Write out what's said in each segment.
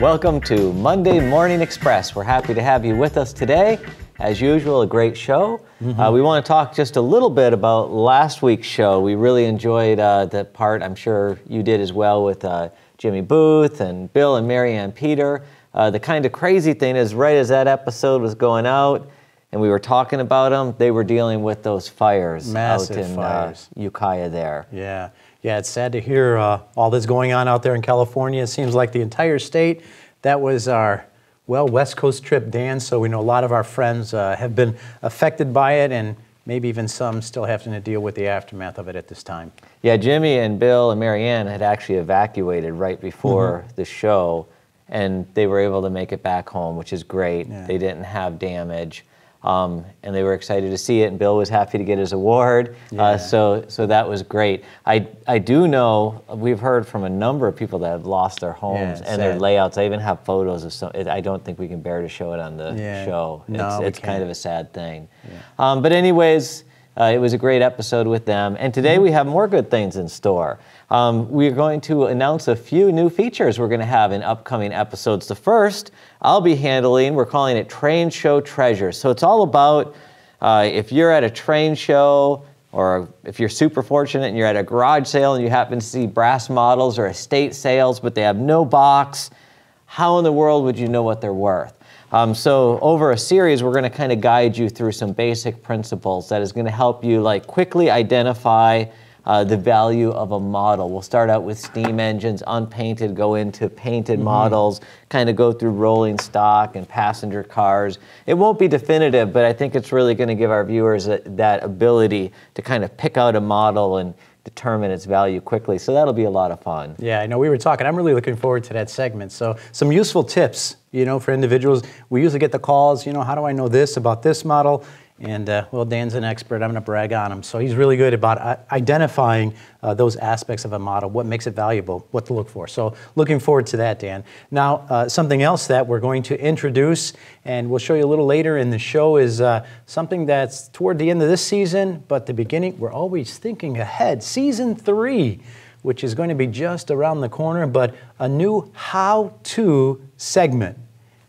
Welcome to Monday Morning Express. We're happy to have you with us today. As usual, a great show. We want to talk just a little bit about last week's show. We really enjoyed that part. I'm sure you did as well with Jimmy Booth and Bill and Mary Ann Peter. The kind of crazy thing is right as that episode was going out and we were talking about them, they were dealing with those fires. Massive out in fires. Ukiah there. Yeah, it's sad to hear all that's going on out there in California. It seems like the entire state. That was our, well, West Coast trip, Dan, so we know a lot of our friends have been affected by it, and maybe even some still having to deal with the aftermath of it at this time. Yeah, Jimmy and Bill and Mary Ann had actually evacuated right before the show, and they were able to make it back home, which is great. Yeah. They didn't have damage. And they were excited to see it, and Bill was happy to get his award, so that was great. I do know, we've heard from a number of people that have lost their homes and their layouts. I even have photos of some. I don't think we can bear to show it on the show. No, it's kind of a sad thing. But anyways, it was a great episode with them, and today we have more good things in store. We're going to announce a few new features we're going to have in upcoming episodes. The first I'll be handling, we're calling it Train Show Treasures. So it's all about if you're at a train show, or if you're super fortunate and you're at a garage sale and you happen to see brass models or estate sales, but they have no box, how in the world would you know what they're worth? So over a series, we're going to kind of guide you through some basic principles that is going to help you quickly identify the value of a model. We'll start out with steam engines, unpainted, go into painted models, kind of go through rolling stock and passenger cars. It won't be definitive, but I think it's really going to give our viewers that ability to kind of pick out a model and determine its value quickly. So that'll be a lot of fun. Yeah, I know we were talking. I'm really looking forward to that segment. So some useful tips, for individuals. We usually get the calls, how do I know this about this model? And, well, Dan's an expert. I'm going to brag on him. So he's really good about identifying those aspects of a model, what makes it valuable, what to look for. So looking forward to that, Dan. Now, something else that we're going to introduce, and we'll show you a little later in the show, is something that's toward the end of this season, but the beginning, we're always thinking ahead. Season 3, which is going to be just around the corner, but a new how-to segment.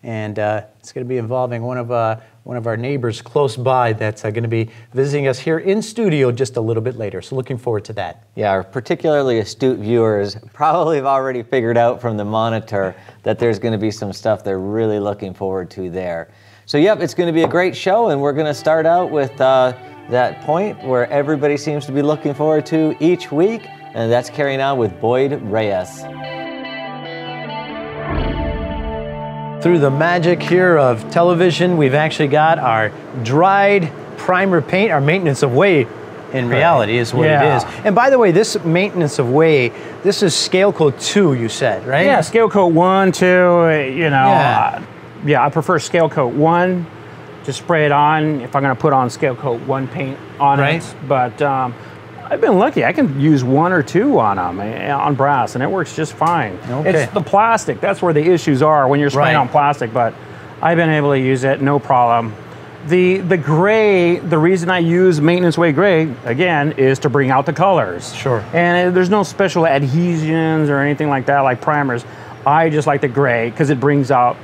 And it's going to be involving one of our neighbors close by that's going to be visiting us here in studio just a little bit later. So looking forward to that. Yeah, our particularly astute viewers probably have already figured out from the monitor that there's going to be some stuff they're really looking forward to there. So yep, it's going to be a great show, and we're going to start out with that point where everybody seems to be looking forward to each week, and that's carrying on with Boyd Reyes. Through the magic here of television, we've actually got our dried primer paint, our maintenance of way in reality is what it is. And by the way, this maintenance of way, this is scale coat 2, you said, right? Yeah, scale coat 1, 2, I prefer scale coat 1 to spray it on if I'm going to put on scale coat 1 paint on it. But I've been lucky. I can use 1 or 2 on them, on brass, and it works just fine. Okay. It's the plastic. That's where the issues are when you're spraying on plastic, but I've been able to use it, no problem. The gray, the reason I use maintenance way gray, again, is to bring out the colors. Sure. And there's no special adhesions or anything like that, like primers. I just like the gray because it brings out,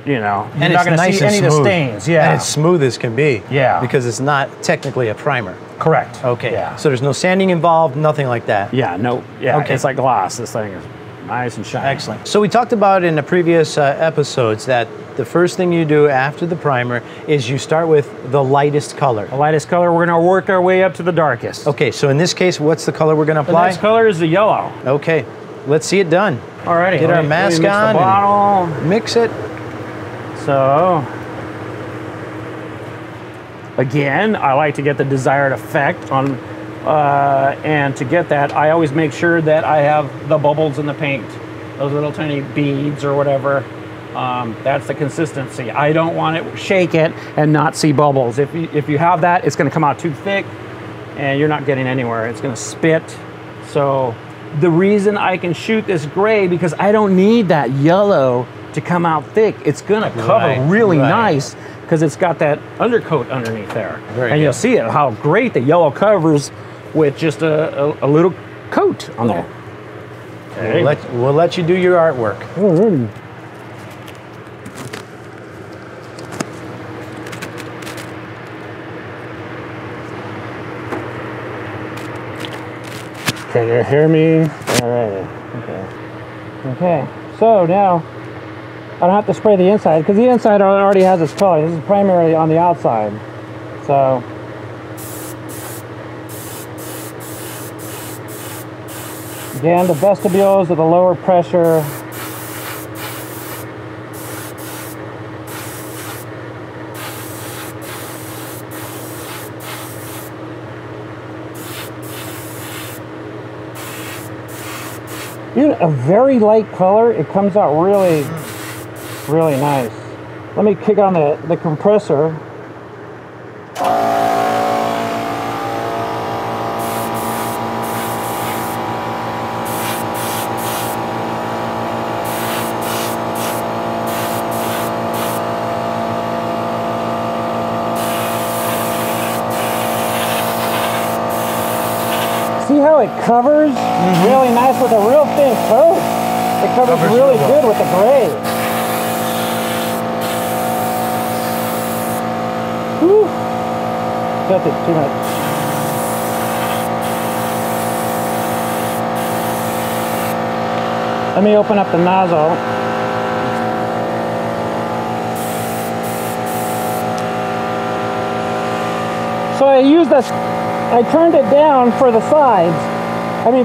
you're not going to see any of the stains. And it's smooth as can be. Yeah. Because it's not technically a primer. Correct. Okay. Yeah. So there's no sanding involved, nothing like that. Yeah, no. Yeah, okay. It's like glass. This thing is nice and shiny. Excellent. So we talked about in the previous episodes that the first thing you do after the primer is you start with the lightest color. The lightest color, we're going to work our way up to the darkest. Okay, so in this case, what's the color we're going to apply? The next color is the yellow. Okay, let's see it done. Alrighty. Get our mask on and mix it. So, again, I like to get the desired effect on, and to get that, I always make sure that I have the bubbles in the paint, those little tiny beads or whatever. That's the consistency. I don't want it, shake it and not see bubbles. If you have that, it's going to come out too thick and you're not getting anywhere. It's going to spit. So the reason I can shoot this gray, because I don't need that yellow to come out thick. It's going to cover really nice because it's got that undercoat underneath there. And you'll see it, how great the yellow covers with just a little coat on there. Okay. We'll let you do your artwork. Can you hear me? All right. Okay. Okay. So now I don't have to spray the inside because the inside already has its color. This is primarily on the outside. So again, the vestibules are the lower pressure. Even a very light color, it comes out really, really nice. Let me kick on the compressor. See how it covers really nice with a real thin coat? It covers really good with the gray. Whew. Tilted too much. Let me open up the nozzle. So I turned it down for the sides,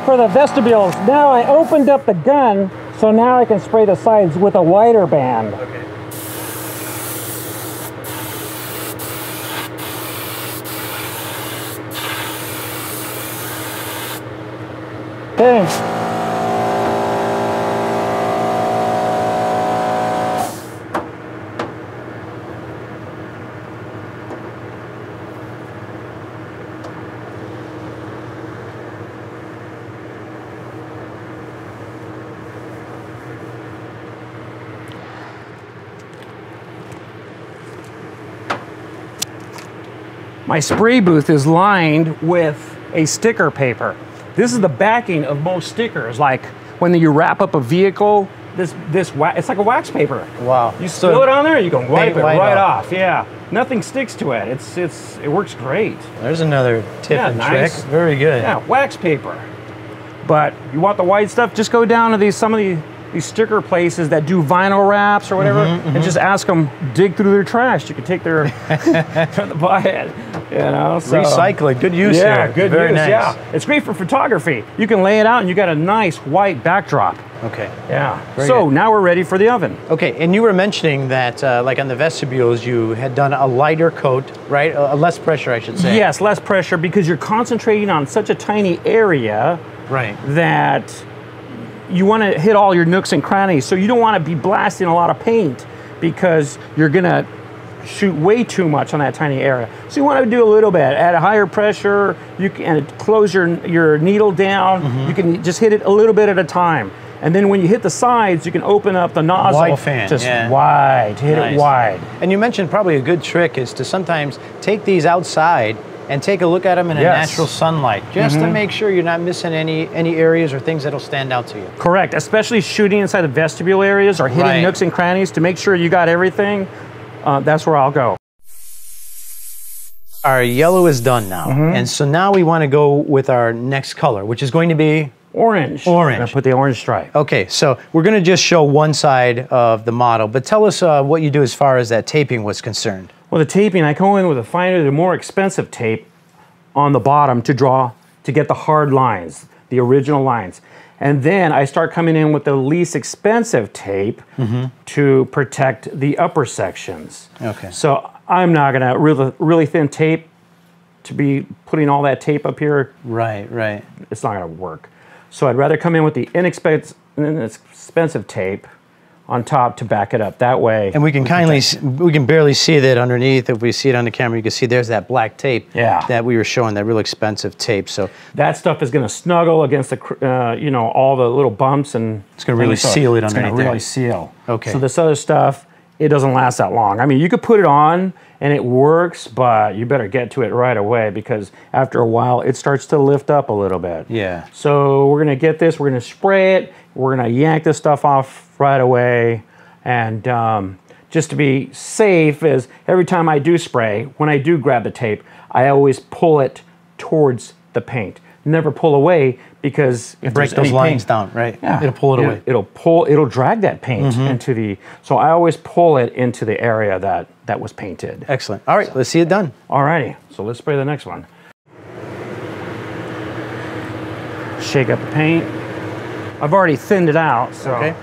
for the vestibules. Now I opened up the gun, so now I can spray the sides with a wider band. Okay. Okay. My spray booth is lined with a sticker paper. This is the backing of most stickers. Like when you wrap up a vehicle, it's like a wax paper. Wow. You spill it on there, you can wipe it right off. Yeah, nothing sticks to it. It works great. There's another tip and trick. Very good. Yeah, wax paper. But you want the white stuff? Just go down to some of these sticker places that do vinyl wraps or whatever, and just ask them dig through their trash. You can take their buy it. So. Recycling, good use here. Yeah, good Very use. nice. Yeah, it's great for photography. You can lay it out, and you got a nice white backdrop. Okay. Yeah. Very so good. now we're ready for the oven. Okay, and you were mentioning that, like on the vestibules, you had done a lighter coat, right? Less pressure, I should say. Yes, less pressure because you're concentrating on such a tiny area. Right. That you want to hit all your nooks and crannies. So you don't want to be blasting a lot of paint because you're going to shoot way too much on that tiny area. So you want to do a little bit at a higher pressure. You can close your needle down. You can just hit it a little bit at a time. And then when you hit the sides, you can open up the nozzle. Wide fan, just wide, hit it wide. And you mentioned probably a good trick is to sometimes take these outside and take a look at them in a natural sunlight, just to make sure you're not missing any areas or things that'll stand out to you. Correct, especially shooting inside the vestibule areas or hitting nooks and crannies to make sure you got everything. That's where I'll go. Our yellow is done now, and so now we want to go with our next color, which is going to be orange. Orange. I'm gonna put the orange stripe. Okay, so we're going to just show one side of the model, but tell us what you do as far as that taping was concerned. Well, the taping, I go in with a finer, the more expensive tape on the bottom to get the hard lines, the original lines. And then I start coming in with the least expensive tape to protect the upper sections. Okay. So I'm not gonna, really thin tape, to be putting all that tape up here. Right, right. It's not gonna work. So I'd rather come in with the inexpensive tape on top to back it up. That way. And we can we can barely see that underneath. If we see it on the camera, you can see there's that black tape that we were showing, that real expensive tape. So that stuff is going to snuggle against the, all the little bumps, and it's going to really seal it underneath. It's going to really seal. Okay. So this other stuff, it doesn't last that long. I mean, you could put it on and it works, but you better get to it right away because after a while it starts to lift up a little bit. Yeah. So we're going to get this, we're going to spray it, we're going to yank this stuff off right away, and just to be safe, is every time I do spray, when I do grab the tape, I always pull it towards the paint. never pull away, because if Break there's those any lines paint, down, right? yeah, It'll pull it away. It'll drag that paint into the, so I always pull it into the area that was painted. Excellent. All right, let's see it done. Alrighty, so let's spray the next one. Shake up the paint. I've already thinned it out, so. Okay.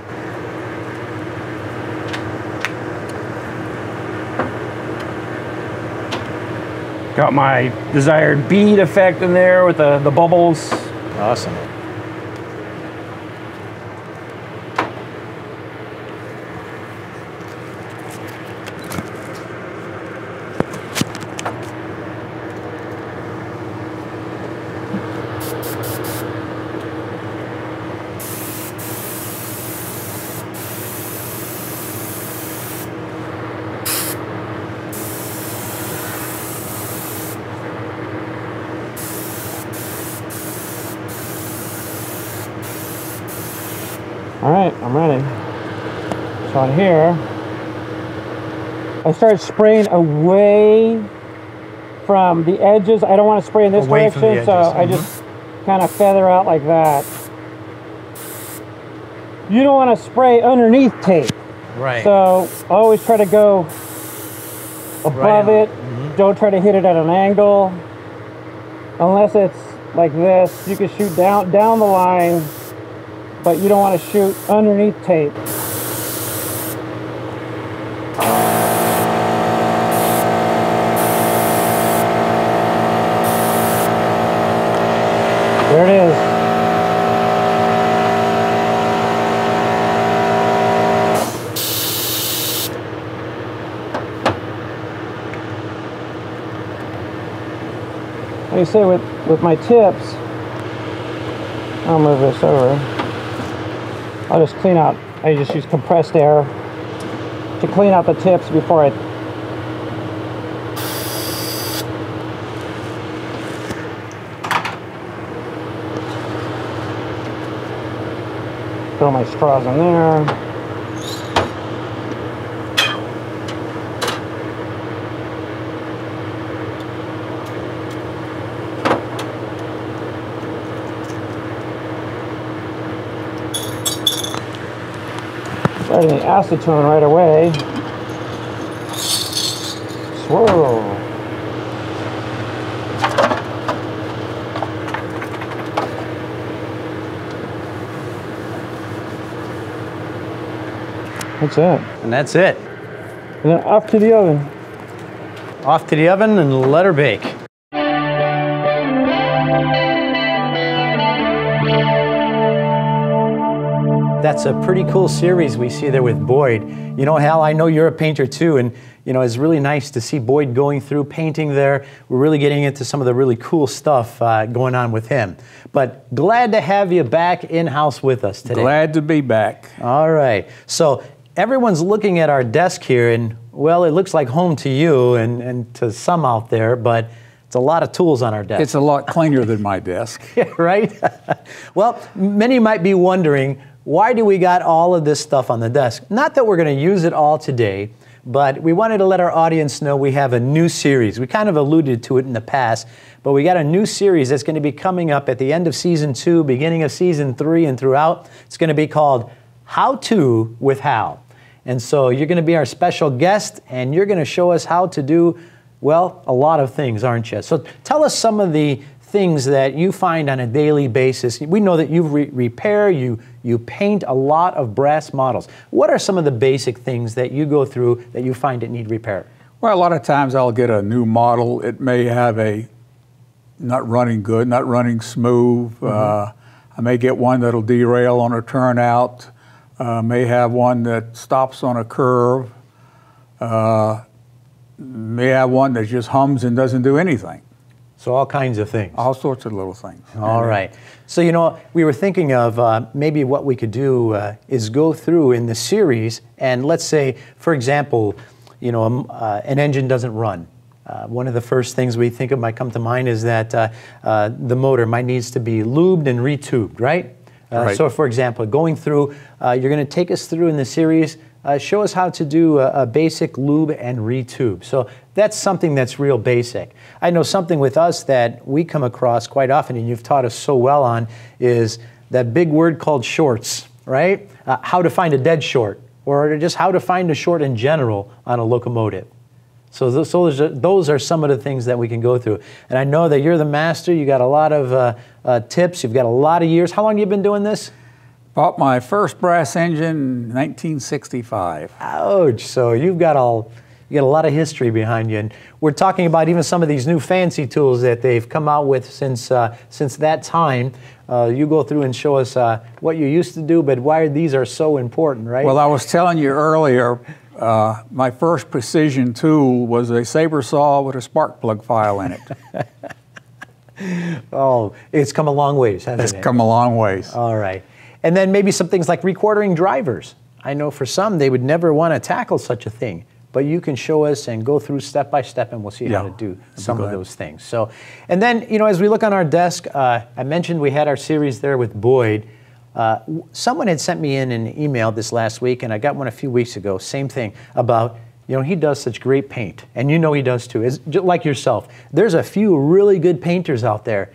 Got my desired bead effect in there with the bubbles. Awesome. All right, I'm ready. So on here, I started spraying away from the edges. I don't want to spray in this Away from the direction, so edges. I just kind of feather out like that. You don't want to spray underneath tape. Right. So I always try to go above Right it. Don't try to hit it at an angle. Unless it's like this, you can shoot down the line, but you don't want to shoot underneath tape. There it is. Like I say, with my tips, I'll move this over. I'll just clean out, I just use compressed air to clean out the tips before I throw my straws in there. Letting the acetone right away. Swirl. That's it. And that's it. And then off to the oven. Off to the oven and let her bake. That's a pretty cool series we see there with Boyd. You know, Hal, I know you're a painter too, and you know, it's really nice to see Boyd going through painting there. We're really getting into some of the really cool stuff going on with him. But glad to have you back in-house with us today. Glad to be back. All right. So everyone's looking at our desk here, and well, it looks like home to you and to some out there, but it's a lot of tools on our desk. It's a lot cleaner than my desk. Yeah, right? Well, many might be wondering, why do we got all of this stuff on the desk? Not that we're going to use it all today, but we wanted to let our audience know we have a new series. We kind of alluded to it in the past, but we got a new series that's going to be coming up at the end of season 2, beginning of season 3, and throughout. It's going to be called How To with Hal. And so you're going to be our special guest, and you're going to show us how to do, well, a lot of things, aren't you? So tell us some of the things that you find on a daily basis. We know that you repair, you paint a lot of brass models. What are some of the basic things that you go through that you find that need repair? Well, a lot of times I'll get a new model. It may have a not running good, not running smooth. I may get one that'll derail on a turnout. May have one that stops on a curve. May have one that just hums and doesn't do anything. So all kinds of things. All sorts of little things. All right. So, you know, we were thinking of maybe what we could do is go through in the series, and let's say, for example, you know, an engine doesn't run. One of the first things we think of might come to mind is that the motor might needs to be lubed and retubed, right? Right. So, for example, going through, you're going to take us through in the series show us how to do a basic lube and retube. So that's something that's real basic. I know something with us that we come across quite often, and you've taught us so well on, is that big word called shorts, right? How to find a dead short, or just how to find a short in general on a locomotive. So those are some of the things that we can go through. And I know that you're the master. You got a lot of tips. You've got a lot of years. How long have you been doing this? Bought my first brass engine in 1965. Ouch! So you got a lot of history behind you. And we're talking about even some of these new fancy tools that they've come out with since that time. You go through and show us what you used to do, but why these are so important, right? Well, I was telling you earlier, my first precision tool was a saber saw with a spark plug file in it. Oh, it's come a long ways, hasn't it? It's come a long ways. All right. And then maybe some things like requartering drivers. I know for some, they would never want to tackle such a thing, but you can show us and go through step by step, and we'll see how to do some of those things. So, and then, you know, as we look on our desk, I mentioned we had our series there with Boyd. Someone had sent me in an email this last week, and I got one a few weeks ago, same thing, about, you know, he does such great paint, and you know he does too. It's just like yourself. There's a few really good painters out there,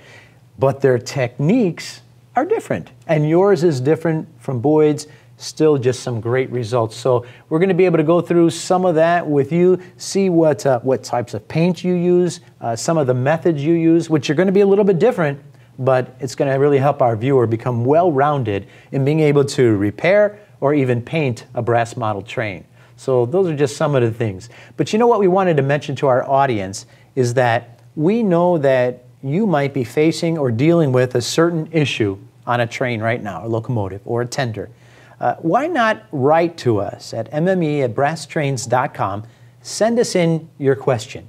but their techniques are different, and yours is different from Boyd's. Still just some great results. So we're going to be able to go through some of that with you, see what types of paint you use, some of the methods you use, which are going to be a little bit different, but it's going to really help our viewer become well-rounded in being able to repair or even paint a brass model train. So those are just some of the things. But you know what we wanted to mention to our audience is that we know that you might be facing or dealing with a certain issue on a train right now, a locomotive or a tender. Why not write to us at MME@brasstrains.com, send us in your question.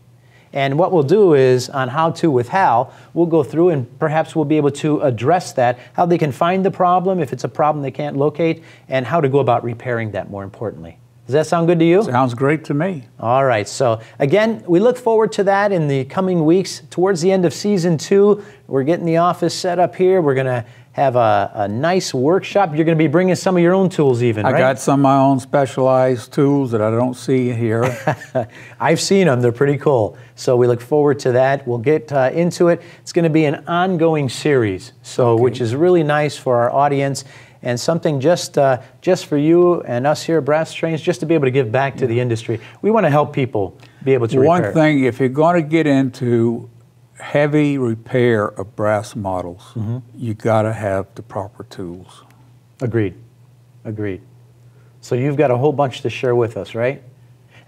And what we'll do is, on How To with Hal, we'll go through and perhaps we'll be able to address that, how they can find the problem, if it's a problem they can't locate, and how to go about repairing that more importantly. Does that sound good to you? Sounds great to me. All right, so again, we look forward to that in the coming weeks. Towards the end of season 2, we're getting the office set up here. We're going to have a nice workshop. You're going to be bringing some of your own tools even, right? I got some of my own specialized tools that I don't see here. I've seen them. They're pretty cool. So we look forward to that. We'll get into it. It's going to be an ongoing series, which is really nice for our audience, and something just for you and us here at Brass Trains, just to be able to give back to the industry. We want to help people be able to repair. One thing, if you're going to get into heavy repair of brass models, you got to have the proper tools. Agreed. Agreed. So you've got a whole bunch to share with us, right?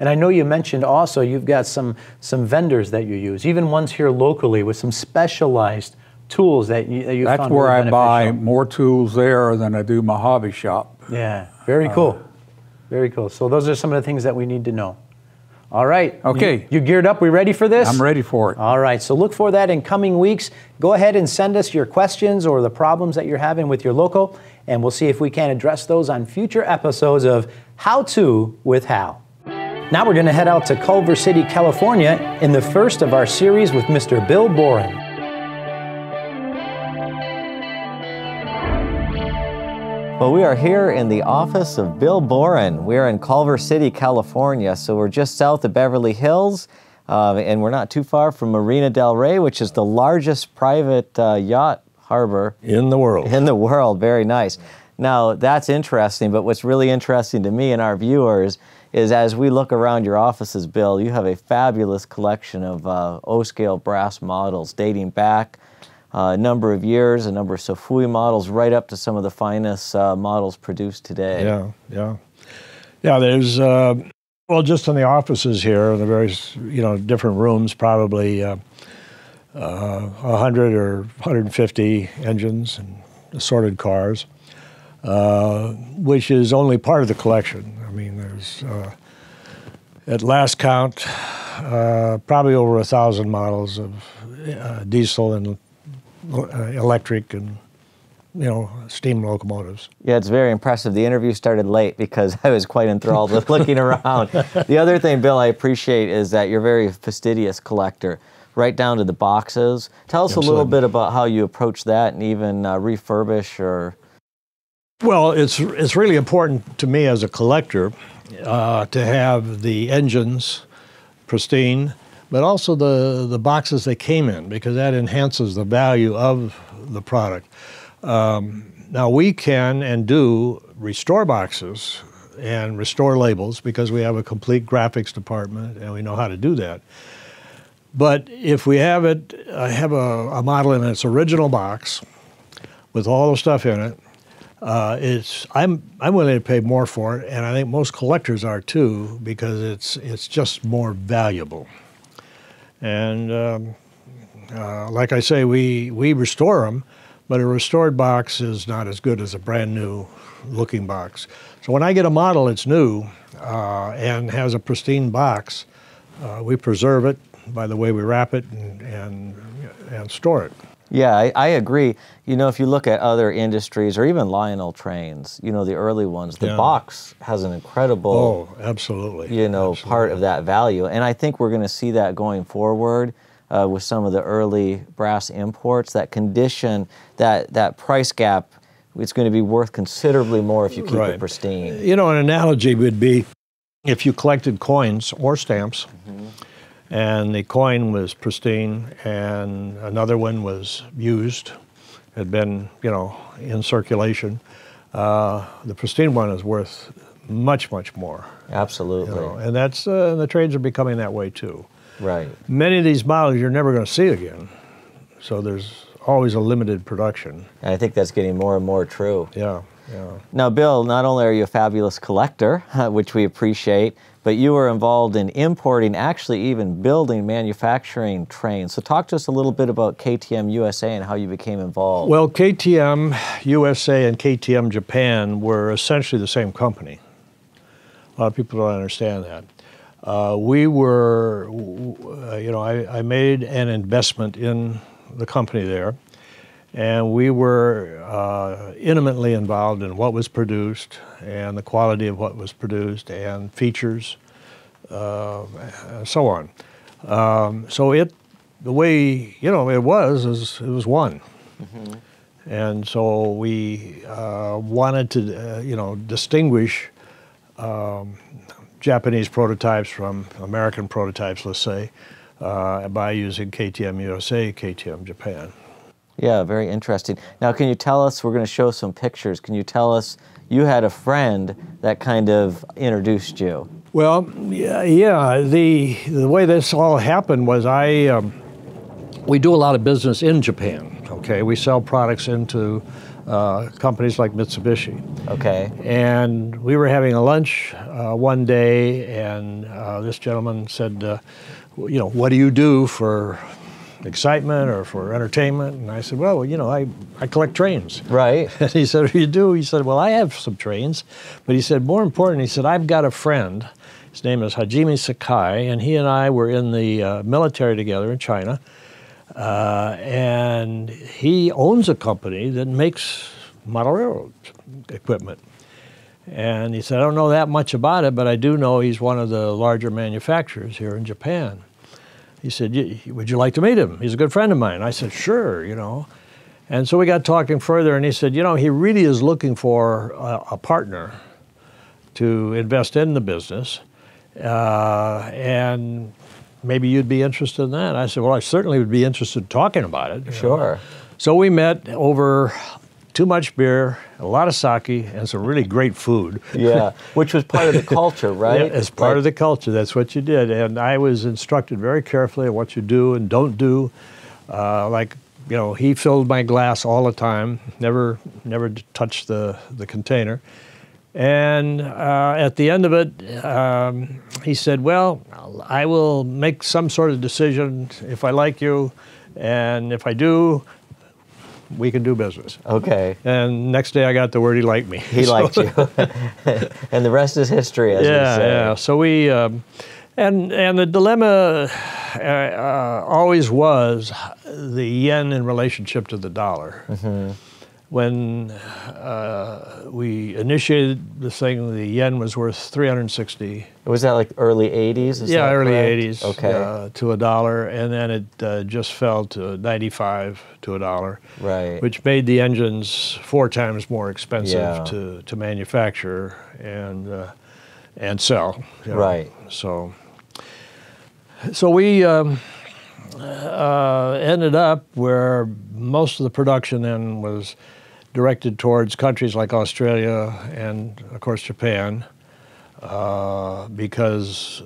And I know you mentioned also you've got some vendors that you use, even ones here locally with some specialized tools that you found. That's where I buy more tools there than I do my hobby shop. Yeah, very cool. Very cool. So those are some of the things that we need to know. All right. Okay. You geared up? We ready for this? I'm ready for it. All right. So look for that in coming weeks. Go ahead and send us your questions or the problems that you're having with your local, and we'll see if we can address those on future episodes of How To with Hal. Now we're going to head out to Culver City, California in the first of our series with Mr. Bill Borin. Well, we are here in the office of Bill Borin. We are in Culver City, California, so we're just south of Beverly Hills, and we're not too far from Marina del Rey, which is the largest private yacht harbor in the world. In the world, very nice. Now, that's interesting, but what's really interesting to me and our viewers is as we look around your offices, Bill, you have a fabulous collection of O-scale brass models dating back a number of years, a number of Sofui models, right up to some of the finest models produced today. Yeah. There's well, just in the offices here, in the various different rooms, probably 100 or 150 engines and assorted cars, which is only part of the collection. I mean, there's at last count probably over 1,000 models of diesel and electric and steam locomotives. Yeah, it's very impressive. The interview started late because I was quite enthralled with looking around. The other thing, Bill, I appreciate is that you're a very fastidious collector, right down to the boxes. Tell us a little bit about how you approach that and even refurbish or... Well, it's really important to me as a collector to have the engines pristine, but also the boxes they came in, because that enhances the value of the product. Now we can and do restore boxes and restore labels because we have a complete graphics department and we know how to do that. But if we have a model in its original box with all the stuff in it, I'm willing to pay more for it, and I think most collectors are too, because it's just more valuable. And like I say, we restore them, but a restored box is not as good as a brand new looking box. So when I get a model that's new and has a pristine box, we preserve it by the way we wrap it and store it. Yeah, I agree. You know, if you look at other industries or even Lionel trains, you know, the early ones, the box has an incredible, absolutely, you know, part of that value. And I think we're going to see that going forward with some of the early brass imports, that condition, that price gap, it's going to be worth considerably more if you keep it pristine. You know, an analogy would be if you collected coins or stamps, and the coin was pristine and another one was used, had been, you know, in circulation, the pristine one is worth much, much more. Absolutely. You know, and that's, the trades are becoming that way too. Right. Many of these models you're never going to see again, so there's always a limited production. And I think that's getting more and more true. Yeah. Now, Bill, not only are you a fabulous collector, which we appreciate, but you were involved in importing, actually even building, manufacturing trains. So talk to us a little bit about KTM USA and how you became involved. Well, KTM USA and KTM Japan were essentially the same company. A lot of people don't understand that. We were, you know, I made an investment in the company there, and we were intimately involved in what was produced and the quality of what was produced and features, and so on. So the way, you know, it was one. And so we wanted to, you know, distinguish Japanese prototypes from American prototypes, let's say, by using KTM USA, KTM Japan. Yeah, very interesting. Now, can you tell us, we're going to show some pictures, can you tell us, you had a friend that kind of introduced you? Well, yeah, the way this all happened was we do a lot of business in Japan, okay? We sell products into companies like Mitsubishi. Okay. And we were having a lunch one day, and this gentleman said, you know, what do you do for excitement or for entertainment? And I said, well, you know, I collect trains. Right. And he said, what do you do? He said, well, I have some trains. But he said, more important, he said, I've got a friend. His name is Hajime Sakai, and he and I were in the military together in China. And he owns a company that makes model railroad equipment. And he said, I don't know that much about it, but I do know he's one of the larger manufacturers here in Japan. He said, would you like to meet him? He's a good friend of mine. I said, sure, you know. And so we got talking further, and he said, you know, he really is looking for a partner to invest in the business, and maybe you'd be interested in that. I said, well, I certainly would be interested in talking about it. Sure. So we met over too much beer, a lot of sake, and some really great food. Yeah, which was part of the culture, right? Yeah, as part of the culture, that's what you did. And I was instructed very carefully on what you do and don't do. Like, you know, he filled my glass all the time, never touched the container. And at the end of it, he said, well, I will make some sort of decision if I like you, and if I do, we can do business. Okay. And next day I got the word he liked me. He liked you. And the rest is history, as we say. Yeah. So we, and the dilemma always was the yen in relationship to the dollar. When we initiated this thing, the yen was worth 360. Was that like early 80s? Yeah, early 80s. Okay. To $1, and then it just fell to 95 to $1. Right. Which made the engines 4 times more expensive Yeah. to manufacture, and and sell. You know. Right. So we ended up where most of the production then was directed towards countries like Australia and, of course, Japan, because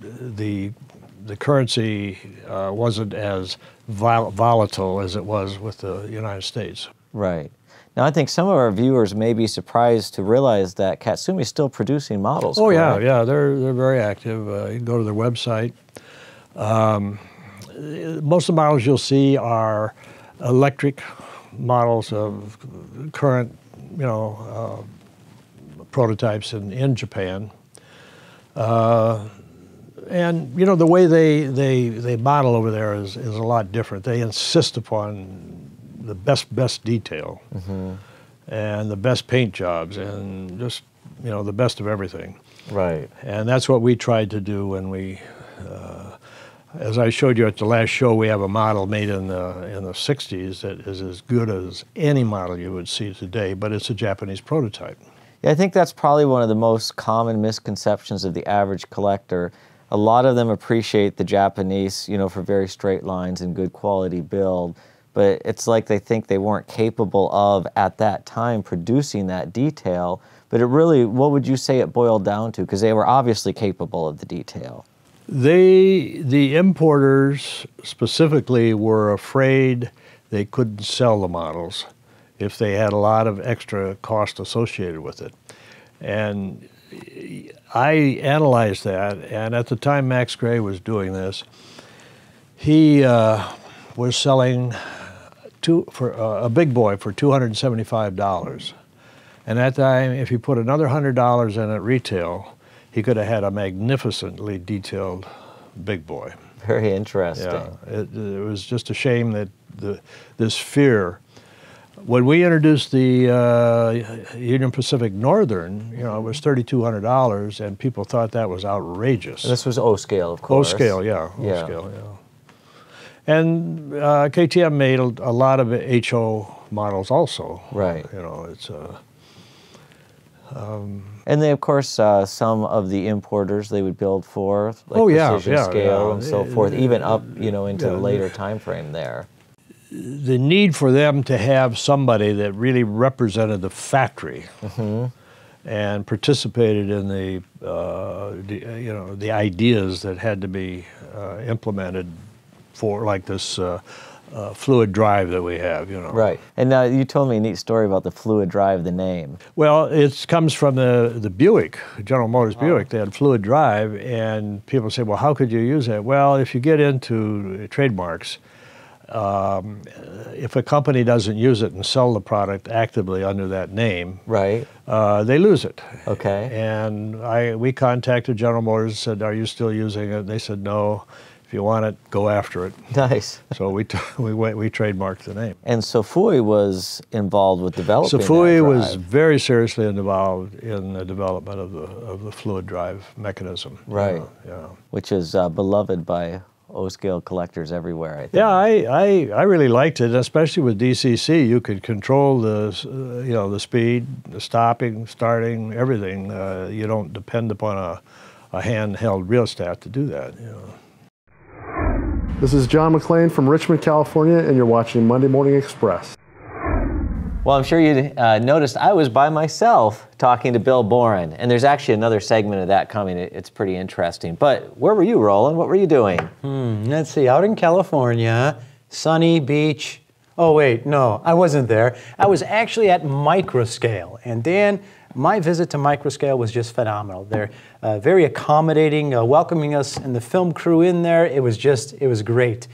the currency wasn't as volatile as it was with the United States. Right. Now, I think some of our viewers may be surprised to realize that Katsumi is still producing models. Oh, correct? yeah, they're very active. You can go to their website. Most of the models you'll see are electric models of current, prototypes in Japan. And the way they model over there is a lot different. They insist upon the best detail and the best paint jobs and just the best of everything. Right. And that's what we tried to do when we, as I showed you at the last show, we have a model made in the 60s that is as good as any model you would see today, but it's a Japanese prototype. Yeah, I think that's probably one of the most common misconceptions of the average collector. A lot of them appreciate the Japanese, for very straight lines and good quality build, but it's like they think they weren't capable of, at that time, producing that detail. But it really, what would you say it boiled down to? Because they were obviously capable of the detail. The importers specifically were afraid they couldn't sell the models if they had a lot of extra cost associated with it. And I analyzed that, and at the time Max Gray was doing this, he was selling for a big boy for $275. And at that time, if he put another $100 in at retail, he could have had a magnificently detailed big boy. Very interesting. Yeah, it was just a shame that this fear. When we introduced the Union Pacific Northern, it was $3,200, and people thought that was outrageous. And this was O-scale, of course. O-scale, yeah. O-scale, yeah. And KTM made a lot of HO models also. Right. It's and they, of course, some of the importers they would build for, like precision scale and so forth, even up, into the later time frame there. The need for them to have somebody that really represented the factory and participated in the ideas that had to be implemented for, like this fluid drive that we have, Right. And now you told me a neat story about the fluid drive, the name. Well, it comes from the Buick, General Motors Buick. They had fluid drive, and people say, well, how could you use that? Well, if you get into trademarks, if a company doesn't use it and sell the product actively under that name, right, they lose it. Okay. And we contacted General Motors and said, are you still using it? And they said, no. If you want it, go after it. Nice. So we trademarked the name. And Sofui was involved with developing Sofui that was very seriously involved in the development of the fluid drive mechanism. Right. Yeah. Which is beloved by O-scale collectors everywhere, I think. Yeah, I really liked it, especially with DCC. You could control the speed, the stopping, starting, everything. You don't depend upon a handheld rheostat to do that. This is John McClain from Richmond, California, and you're watching Monday Morning Express. Well, I'm sure you noticed I was by myself talking to Bill Borin, and there's actually another segment of that coming. It's pretty interesting. But where were you, Roland? What were you doing? Let's see, out in California, sunny beach. Oh, wait, no, I wasn't there. I was actually at Microscale, and Dan, my visit to Microscale was just phenomenal. They're very accommodating, welcoming us and the film crew in there. It was great.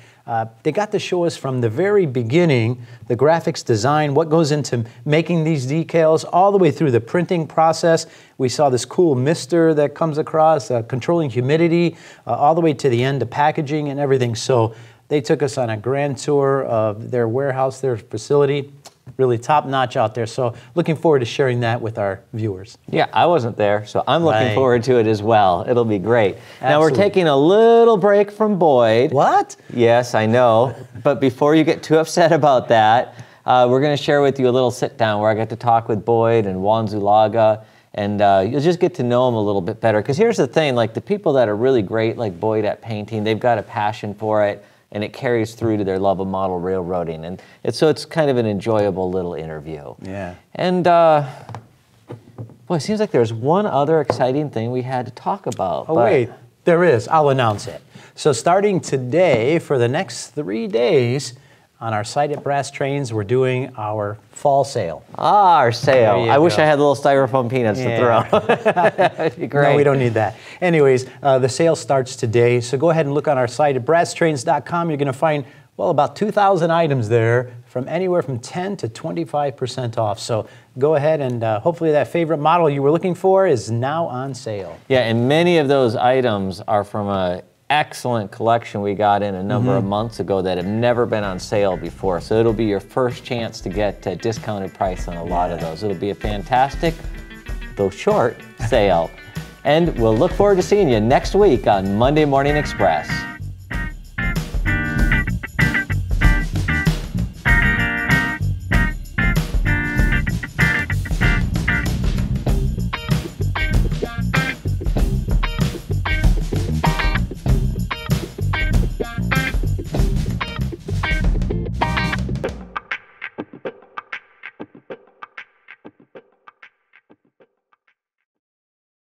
They got to show us from the very beginning the graphics design, what goes into making these decals, all the way through the printing process. We saw this cool mister that comes across, controlling humidity, all the way to the end of packaging and everything. So they took us on a grand tour of their warehouse, their facility. Really top-notch out there. So looking forward to sharing that with our viewers. Yeah, I wasn't there, so I'm looking forward to it as well. It'll be great. Absolutely. Now we're taking a little break from Boyd. What? Yes, I know. But before you get too upset about that, we're going to share with you a little sit-down where I got to talk with Boyd and Juan Zulaga and you'll just get to know them a little bit better. Because here's the thing, like the people that are really great, like Boyd at painting, they've got a passion for it, and it carries through to their love of model railroading. And so it's kind of an enjoyable little interview. Yeah. And boy, it seems like there's one other exciting thing we had to talk about. Oh, wait, there is. I'll announce it. So starting today, for the next 3 days, on our site at Brass Trains, we're doing our fall sale. Ah, our sale. I wish go. I had little styrofoam peanuts to throw. That'd be great. No, we don't need that. Anyways, the sale starts today, so go ahead and look on our site at brasstrains.com. You're going to find, well, about 2,000 items there from anywhere from 10 to 25% off. So go ahead and hopefully that favorite model you were looking for is now on sale. Yeah, and many of those items are from a excellent collection we got in a number of months ago that have never been on sale before. So it'll be your first chance to get a discounted price on a lot of those. It'll be a fantastic, though short, sale. And we'll look forward to seeing you next week on Monday Morning Express.